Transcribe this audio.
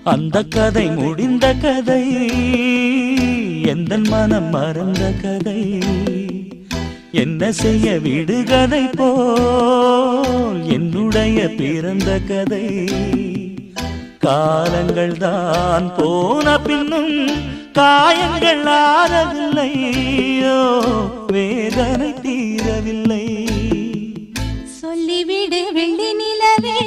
அந்த கதை முடிந்த கதை, எந்த மனம் மறந்த கதை. என்ன செய்ய விடுகதை போல் என்னுடைய பிறந்த கதை. காலங்கள் தான் போன பின்னும் காயங்கள் ஆறவில்லை, வேதனை தீரவில்லை. சொல்லிவிடு வெள்ளி நிலவே